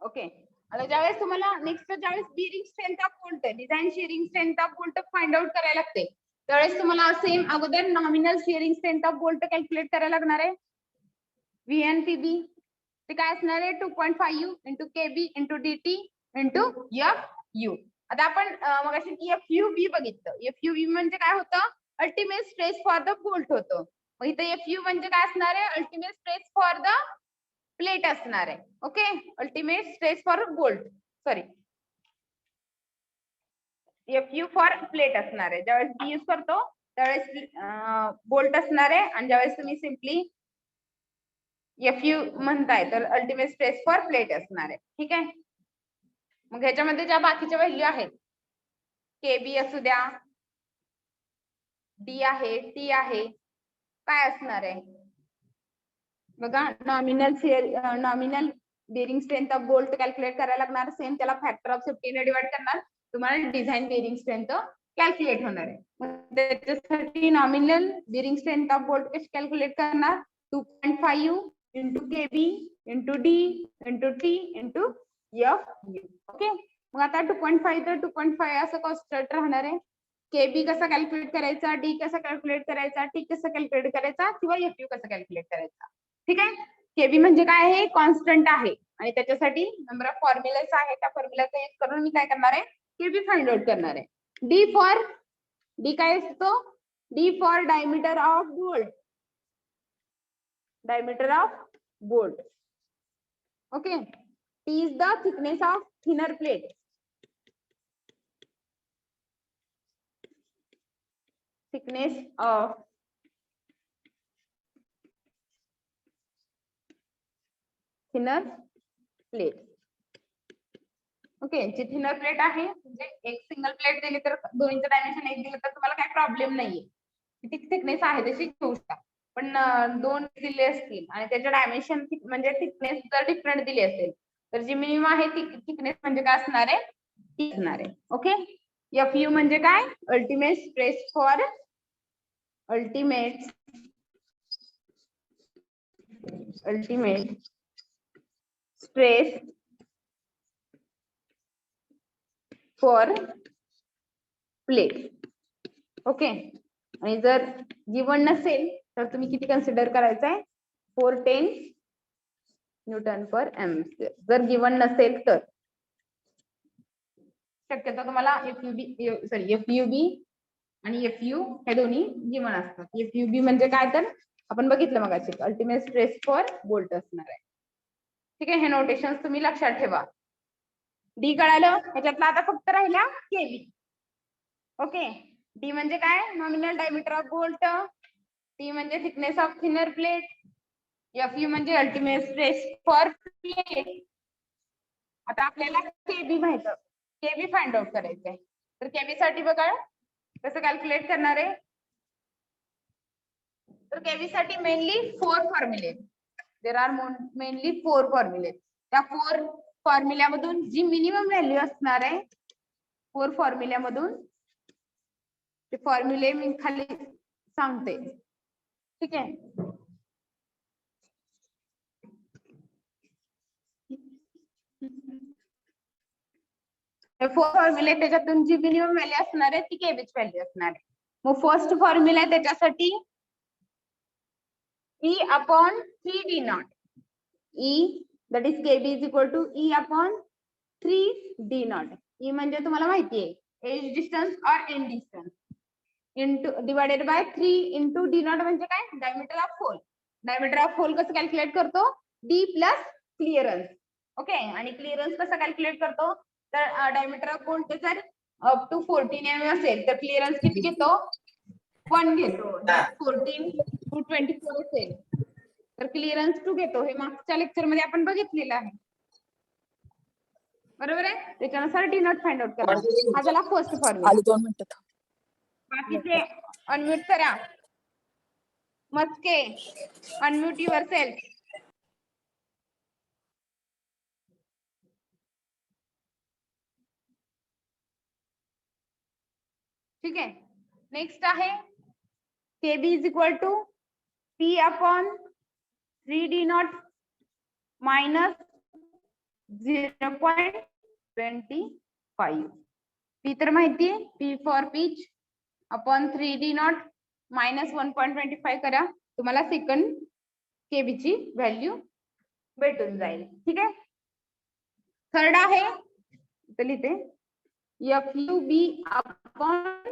ओके. आता ज्यावेळेस तुम्हाला नेक्स्ट ज्यावेळेस bearing strength of bolt, design shearing strength of bolt find out करायला लागते, त्यावेळेस तुम्हाला सेम अगोदर nominal shearing strength of bolt calculate करायला लागणार आहे. व्ही एन पी बी ते काय असणार आहे? 2.5 into KB into D T into F U. आता आपण मगाशी एफ यू बी बघितलं. एफ यू बी म्हणजे काय होतं? Ultimate stress for the bolt होतं. मग इथे एफ यू म्हणजे काय असणार आहे? Ultimate stress for the plate असणार आहे. Okay. Ultimate stress for bolt, sorry F you for plate असणार आहे. ज्यावेळेस बी यूज करतो त्यावेळेस बोल्ट असणार आहे आणि ज्यावेळेस तुम्ही सिम्पली एफ यू म्हणताय तर अल्टिमेट स्ट्रेस फॉर प्लेट असणार आहे. ठीक आहे. मग ह्याच्यामध्ये ज्या बाकीच्या व्हॅल्यू आहेत, केबी असू द्या, डी आहे, टी आहे, काय असणार आहे बघा? Nominal bearing strength of bolt calculate करायला लागणार. सेम त्याला फॅक्टर ऑफ सेफ्टी ने डिवाइड करणार. तुम्हाला डिझाईन बेरिंग स्ट्रेंथ कॅल्क्युलेट होणार आहे. त्याच्यासाठी nominal bearing strength of bolt कशी कॅल्क्युलेट करणार? 2.5 into KB into D into T into F U. Okay. मग आता 2.5 तर 2.5 असं कॉन्स्टंट राहणार आहे. केबी कसा कॅल्क्युलेट करायचा, डी कसा कॅल्क्युलेट करायचा, टी कसा कॅल्क्युलेट करायचा किंवा एफ यू कसा कॅल्क्युलेट करायचा. ठीक आहे. केबी म्हणजे काय आहे? कॉन्स्टंट आहे आणि त्याच्यासाठी नंबर ऑफ फॉर्म्युलाज आहे. त्या फॉर्म्युलाचा यूज करून मी काय करणार आहे? केबी फाइंड आउट करणार आहे. डी काय असतो? D for diameter of bolt. Diameter of bolt. Okay. T is the thickness of thinner plate. Thickness of thinner plate. Okay. जी थिनर प्लेट आहे म्हणजे एक सिंगल प्लेट दिली तर दोन्हीचं डायमेन्शन एक दिलं तर तुम्हाला काही प्रॉब्लेम नाहीये. किती थिकनेस आहे तशी घेऊ शकता. पण दोन दिले असतील आणि त्याचे डायमेन्शन म्हणजे थिकनेस जर डिफरंट दिली असेल तर जी मिनिमम आहे थिकनेस म्हणजे काय असणार आहे? ती असणार आहे. ओके. एफ यू म्हणजे काय? Ultimate stress for ultimate stress for plate. Okay. आणि जर गिवन नसेल तर तुम्ही किती कन्सिडर करायचं आहे 410 न्यूटन पर एम स्क्वेअर. जर गिवन नसेल तर शक्यतो तुम्हाला एफयूबी आणि एफयू हे दोन्ही गिवन असतात. एफयूबी म्हणजे काय तर आपण बघितलं मग अल्टिमेट स्ट्रेस फॉर बोल्ट असणार आहे. ठीक आहे, हे नोटेशन तुम्ही लक्षात ठेवा. डी कळालं. ह्याच्यातला आता फक्त राहिला केबी. ओके, डी म्हणजे काय nominal diameter of bolt, T म्हणजे thickness of thinner plate, F U म्हणजे अल्टिमेट स्ट्रेस फॉर प्लेट. आता आपल्याला केबी माहित, केबी फाइंड आउट करायचं आहे. तर केबी साठी बघा कसं कॅल्क्युलेट करणार आहे. तर केबी साठी मेनली 4 फॉर्म्युले. देर आर मेनली 4 फॉर्म्युले. त्या 4 फॉर्म्युल्यामधून जी मिनिमम व्हॅल्यू असणार आहे 4 फॉर्म्युल्यामधून ते फॉर्म्युले मी खाली सांगते. ठीक आहे, फोर फॉर्म्युले त्याच्यातून जी मिनिमम व्हॅल्यू असणार आहे ती केबीची व्हॅल्यू असणार आहे. मग फर्स्ट फॉर्म्युला आहे त्याच्यासाठी E upon 3D naught. E that is KB is equal to E upon 3D naught. E म्हणजे तुम्हाला माहिती आहे एज डिस्टन्स और end distance into divided by 3 into D naught म्हणजे काय diameter of hole. Diameter of hole कसं कॅल्क्युलेट करतो D प्लस क्लिअरन्स. ओके, आणि क्लिअरन्स कसं कॅल्क्युलेट करतो तर डायमीटर ऑफ बोल्ट जर अप टू 14 mm असेल तर क्लिअरन्स किती घेतो 1 घेतो. 14 to 24 असेल तर क्लिअरन्स 2 घेतो. हे मागच्या लेक्चर मध्ये आपण बघितलेलं आहे. बरोबर आहे, त्याच्यानुसार डी नॉट फाइंड आउट करा. हा झाला फर्स्ट फॉर्म्युला. 2 मिनिटात बाकीचे अनम्यूट करा. Maske unmute your self. ठीक आहे, नेक्स्ट आहे KB is equal to P upon 3D naught minus 0.25. P तर माहिती आहे P for pitch upon 3D naught minus 1.25 करा, तुम्हाला सेकंड KB ची व्हॅल्यू भेटून जाईल. ठीक आहे, थर्ड आहे इथे लिहिते FUB upon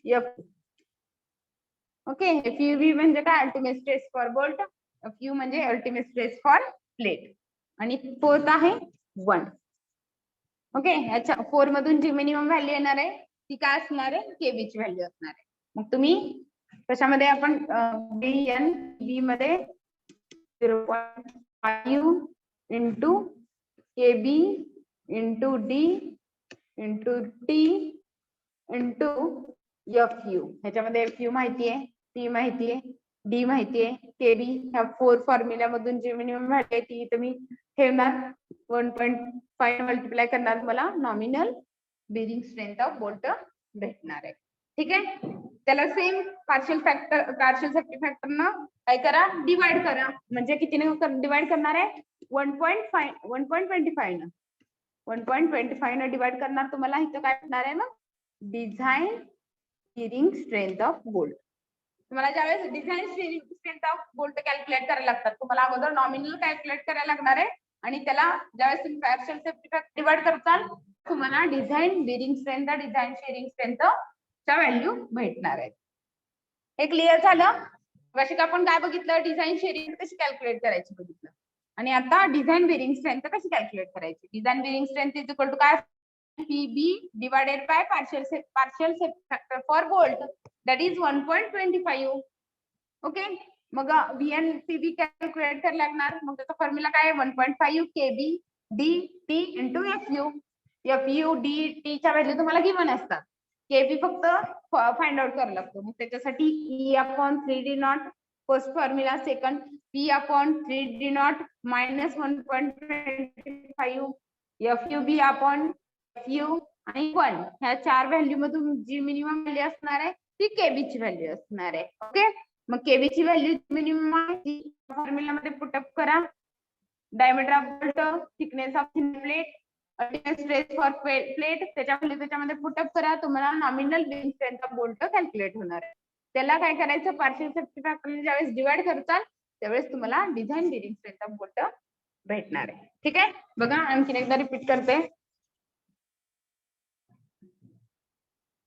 F. Okay, FUB म्हणजे काय ultimate stress for bolt, FU म्हणजे अल्टिमेट स्ट्रेस फॉर प्लेट. आणि फोर्थ आहे 1. ओके, अच्छा 4 मधून जी मिनिमम व्हॅल्यू येणार आहे ती काय असणार आहे केबी ची व्हॅल्यू असणार आहे. मग तुम्ही कशामध्ये आपण बी मध्ये 0.5 into KB into D into T into FU. ह्याच्यामध्ये FU माहिती आहे, T माहिती आहे, D माहिती आहे, KB ह्या 4 फॉर्म्युला मधून जी मिनिमम व्हॅल्यू आहे ती तुम्ही ठेवणार. 1.5 मल्टिप्लाय करणार, तुम्हाला nominal bearing strength of bolt भेटणार आहे. ठीक आहे, त्याला सेम पार्शियल सेफ्टी फॅक्टर न काय करा डिवाइड करा. म्हणजे कितीने डिवाइड करणार आहे 1.25 न 1.25 न डिवाइड करणार. तुम्हाला इथं काय भेटणार आहे मग design steering strength of bolt. तुम्हाला ज्यावेळेस design steering strength of bolt calculate करायला लागतात तुम्हाला अगोदर नॉमिनल कॅल्क्युलेट करायला लागणार आहे आणि त्याला ज्यावेळेस तुम्ही पार्शियल सेफ्टी फॅक्टर डिवाइड करताल तुम्हाला design bearing strength design steering strength च्या व्हॅल्यू भेटणार आहेत. हे क्लिअर झालं. कशी आपण काय बघितलं डिझाईन स्टिअरिंग कशी कॅल्क्युलेट करायची बघितलं आणि आता डिझाईन बेरिंग स्ट्रेंथ कशी कॅल्क्युलेट करायची. Design bearing strength is equal to काय PB divided by partial safety factor for bolt that is 1.25. Okay, मग VN PB कॅल्क्युलेट करायला लागणार. मग त्याचा फॉर्म्युला काय 1.5 KB D T into FU. FU D T च्या व्हॅल्यू तुम्हाला गिवन असतात. KB फक्त फाइंड आउट करायला लागतो. मग त्याच्यासाठी E upon 3D naught first formula, second P upon 3D naught minus 1.25 FUB upon FU आणि 1 ह्या 4 व्हॅल्यू मधून जी मिनिमम व्हॅल्यू असणार आहे ती केबी ची व्हॅल्यू असणार आहे. ओके, मग केबी ची व्हॅल्यू मिनिमम आहे फॉर्म्युला मध्ये पुटअप करा. Diameter of bolt, thickness of thin plate, ultimate stress for plate त्याच्यामध्ये पुटअप करा. तुम्हाला nominal bearing strength of bolt calculate होणार आहे. त्याला काय करायचं, पार्शियल सेफ्टी फॅक्टरने ज्यावेळेस डिवाइड करताल त्यावेळेस तुम्हाला design bearing strength of bolt भेटणार आहे. ठीक आहे, बघा आणखीन एकदा रिपीट करते.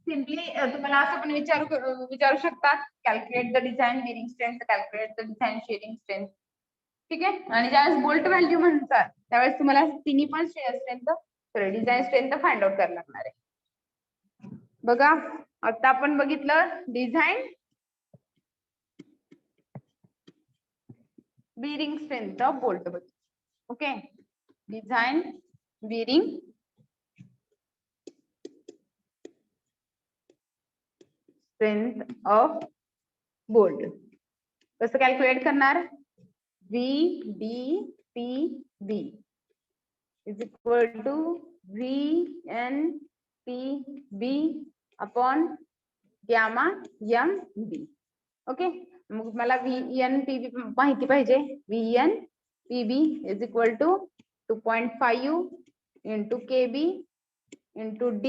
सिम्पली तुम्हाला असं पण विचारू शकतात, calculate the design bearing strength, calculate the design shearing strength. ठीक आहे, आणि ज्यावेळेस बोल्ट व्हॅल्यू म्हणतात त्यावेळेस तुम्हाला तिन्ही पण share strength design strength find out करायला लागणार आहे. बघा आता आपण बघितलं design bearing strength of bolt. Okay, design bearing strength of bolt कसं कॅल्क्युलेट करणार, VDPB is equal to VNPB upon gamma MB. Okay, मग मला VNPB माहिती पाहिजे. VNPB is equal to 2.5 into KB into D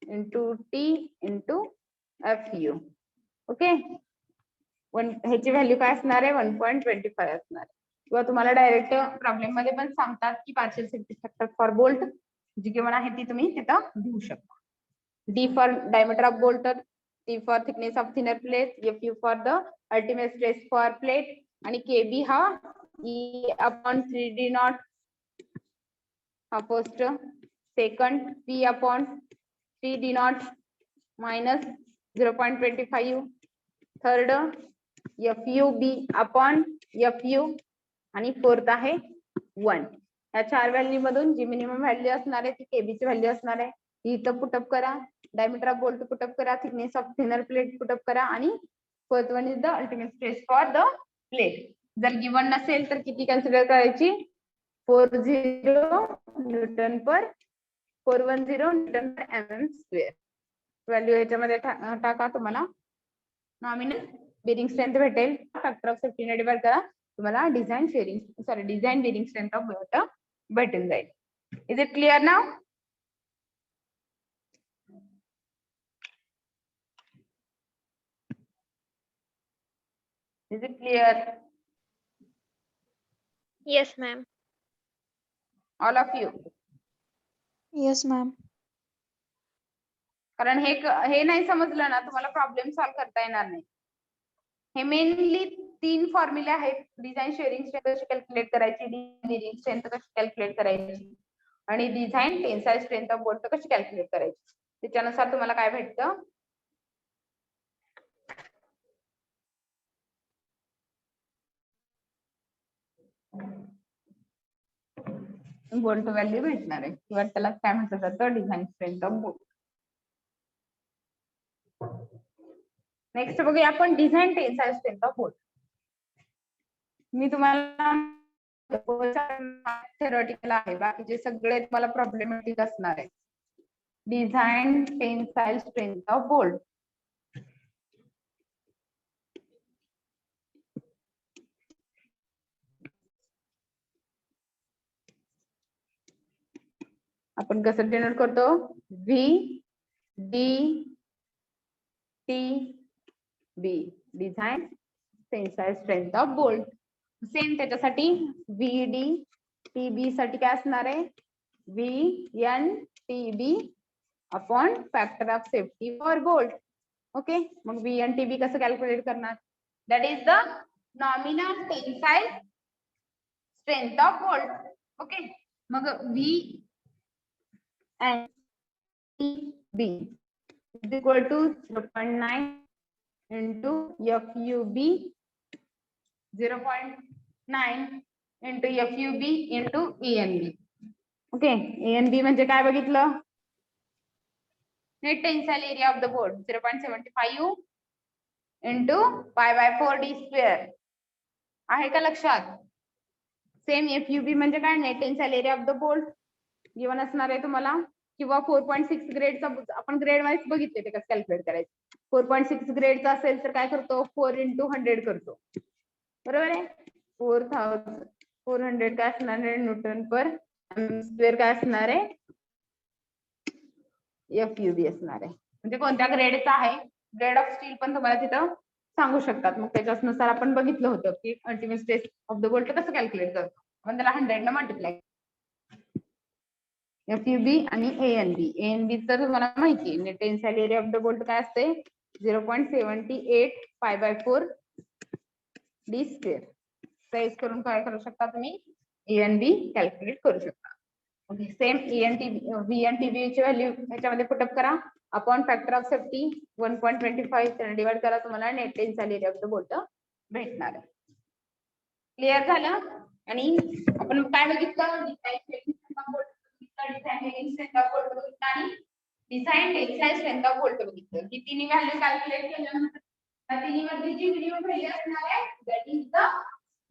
into T into FU. Okay, ह्याची व्हॅल्यू काय असणार आहे, 1.25 असणार आहे. किंवा तुम्हाला डायरेक्ट प्रॉब्लेम मध्ये पण सांगतात की partial safety factor for bolt जी गिवन आहे ती तुम्ही तिथं घेऊ शकता. D for diameter of bolt, T for thickness of thinner plate, FU for the ultimate stress for plate, आणि KB हा E/3D नॉट हा first, second P/3D naught minus 0.25, third FUB/FU, आणि फोर्थ आहे 1. या 4 व्हॅल्यू मधून जी मिनिमम व्हॅल्यू असणार आहे ती केबीची व्हॅल्यू असणार आहे. इथं पुटअप करा, डायमीटर ऑफ बोल्ट पुटअप करा, thickness of thinner plate put up करा, आणि fourth one is the ultimate stress for the plate. जर गिवन नसेल तर किती कन्सिडर करायची, 410 newton per 410 newton per mm square. Value ह्याच्यामध्ये टाका, तुम्हाला नॉमिनल बेरिंग स्ट्रेंथ भेटेल. फॅक्टर ऑफ सेफ्टीने डिवाइड करा, तुम्हाला design bearing strength of bolt भेटून जाईल. इज इट क्लिअर नाव? Is it clear Yes, ma'am. All of you? Yes, ma'am. कारण हे नाही समजलं ना तुम्हाला प्रॉब्लेम सॉल्व्ह करता येणार नाही. हे मेनली 3 फॉर्म्युले आहेत, डिझाईन शेअरिंग स्ट्रेंथ कशी कॅल्क्युलेट करायची, बेरिंग स्ट्रेंथ कशी कॅल्क्युलेट करायची, आणि design tensile strength of bolt कशी कॅल्क्युलेट करायची. त्याच्यानुसार तुम्हाला काय भेटतं, बोल्ट व्हॅल्यू भेटणार आहे, किंवा त्याला काय म्हटलं जातं, design strength of bolt. Next बघूया आपण design tensile strength of bolt. मी तुम्हाला थेरॉटिकल आहे, बाकीचे सगळे तुम्हाला प्रॉब्लेमॅटिक असणार आहे. Design tensile strength of bolt. आपण कसं डिनोट करतो, VDTB design tensile strength of bolt. Same त्याच्यासाठी VDTB साठी काय असणार आहे, VNTB upon factor of safety for bolt. Okay, मग VNTB कसं कॅल्क्युलेट करणार, that is the nominal tensile strength of bolt. Okay, मग VNTB is equal to 0.9 into FUB 0.9 into FUB into ENB. Okay, ENB म्हणजे काय बघितलं, net tensile area of the bolt 0.75 into pi/4d square. आहे का लक्षात? सेम FUB म्हणजे काय, net tensile area of the bolt given असणार आहे तुम्हाला, किंवा 4.6 ग्रेडचा आपण ग्रेड वाईज बघितले ते कसं कॅल्क्युलेट करायचं. 4.6 ग्रेडचा असेल तर काय करतो, 4 into 100 करतो, बरोबर आहे. 400 काय असणार आहे, न्यूटन पर स्क्वेअर काय असणार आहे, FUB असणार आहे. म्हणजे कोणत्या ग्रेडचा आहे, ग्रेड ऑफ स्टील पण तुम्हाला तिथं सांगू शकतात. मग त्याच्यानुसार आपण बघितलं होतं की ultimate stress of the bolt कसं कॅल्क्युलेट करतो. आपण त्याला 100 ने मल्टिप्लाय FUB आणि ANB तर तुम्हाला माहिती आहे net tensile area of the bolt काय असते 0.78 π/4 d². साईज करून काय करू शकता तुम्ही ANB कॅल्क्युलेट करू शकता. ओके सेम VNTB ची व्हॅल्यू ह्याच्यामध्ये पुटअप करा अपॉन फॅक्टर ऑफ सेफ्टी 1.25 त्याने डिवाइड करा तुम्हाला net tensile area of the bolt भेटणार आहे. क्लिअर झालं. आणि आपण काय बघितलं design tensile strength of bolt बघितलं की तिन्ही व्हॅल्यू कॅल्क्युलेट केल्यानंतर त्या तिन्ही मध्ये जी मिनिमम व्हॅल्यू असणार आहे that is the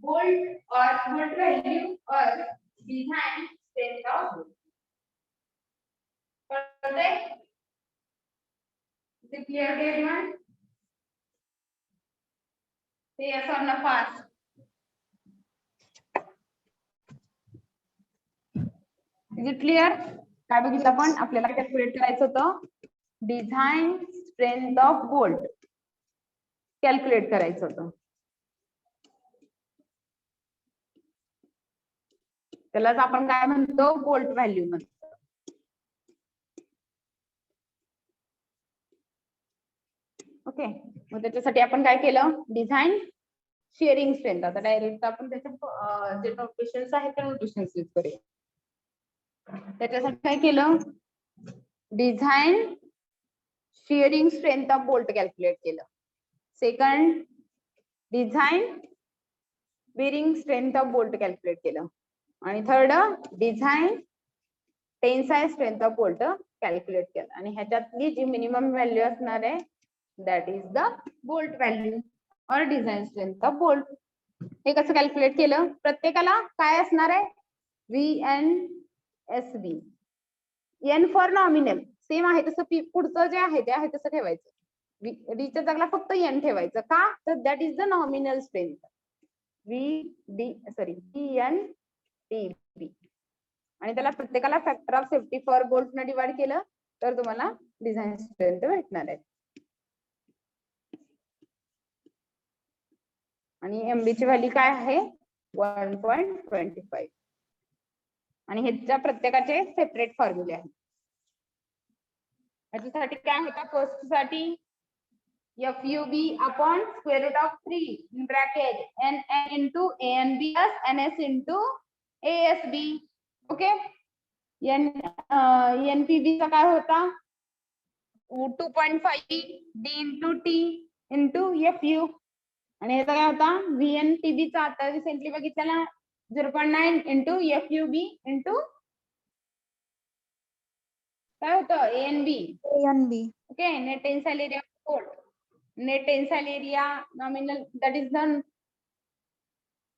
bolt value और design strength of bolt. Is it clear to everyone? Say yes or no fast. Is it clear? काय बघितलं आपण आपल्याला कॅल्क्युलेट करायचं होतं design strength of bolt calculate करायचं होतं. त्यालाच आपण काय म्हणतो बोल्ट व्हॅल्यू म्हणतो. ओके मग त्याच्यासाठी आपण काय केलं डिझाइन शेअरिंग स्ट्रेंथ. आता डायरेक्ट आपण त्याचे जे नोटेशन्स आहेत त्या नोटेशन्स यूज करूया. त्याच्यासाठी काय केलं design shearing strength of bolt calculate केलं. Second design bearing strength of bolt calculate केलं. आणि third design tensile strength of bolt calculate केलं. आणि ह्याच्यातली जी मिनिमम व्हॅल्यू असणार आहे that is the bolt value और डिझाइन स्ट्रेंथ ऑफ बोल्ट. हे कसं कॅल्क्युलेट केलं प्रत्येकाला काय असणार आहे VNSB. N for nominal same आहे तसं पुढचं जे आहे ते आहे तसं ठेवायचं. च्या जागेला फक्त N ठेवायचं का तर that is the nominal strength VNTB. आणि त्याला प्रत्येकाला factor of safety for bolt ने डिवाइड केलं तर तुम्हाला डिझाइन स्ट्रेंथ भेटणार आहे. आणि MB ची व्हॅल्यू काय आहे 1.25. आणि ह्याच्या प्रत्येकाचे सेपरेट फॉर्म्युले आहेत. याच्यासाठी काय होता फर्स्ट साठी FUB upon square root of 3 in bracket NN into ANB plus NS into ASB. Okay NPB चा काय होता 2.5 D into T into FU. आणि याचा काय होता VNTB चा आता रिसेंटली बघितलेला 0.9 इंटू FUB इंटू काय होतं ANB. Okay net tensile area bolt net tensile area nominal that is the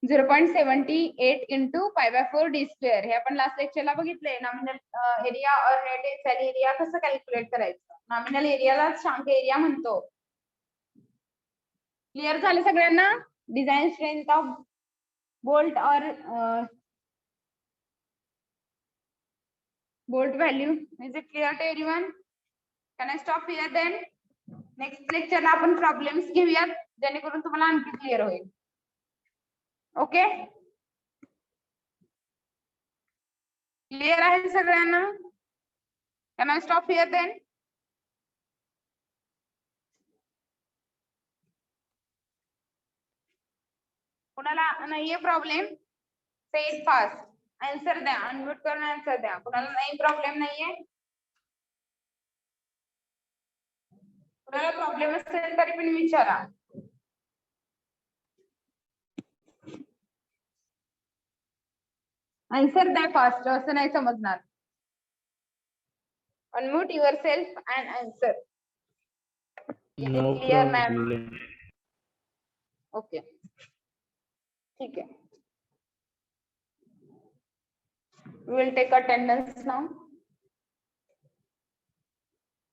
0.78 into π/4 d². हे आपण लास्ट लेक्चरला बघितले nominal area or net tensile area कसं कॅल्क्युलेट करायचं. नॉमिनल एरियाला शांक एरिया म्हणतो. क्लिअर झाले सगळ्यांना डिझाइन स्ट्रेंथ ऑफ बोल्ट और bolt value. Is it clear to everyone? Can I stop here then? Next लेक्चरला आपण प्रॉब्लेम्स घेऊयात जेणेकरून तुम्हाला आणखी क्लिअर होईल. ओके क्लिअर आहे सगळ्यांना? Can I stop here then? कोणाला नाहीये problem say it fast answer द्या. अनम्यूट करून आन्सर द्या. कोणाला नाही प्रॉब्लेम नाहीये? कोणाला प्रॉब्लेम असेल तरी पण विचारा. आन्सर द्या फास्ट असं नाही समजणार. Unmute your self and answer. Clear ma'am? Okay ठीक आहे. We will take attendance now.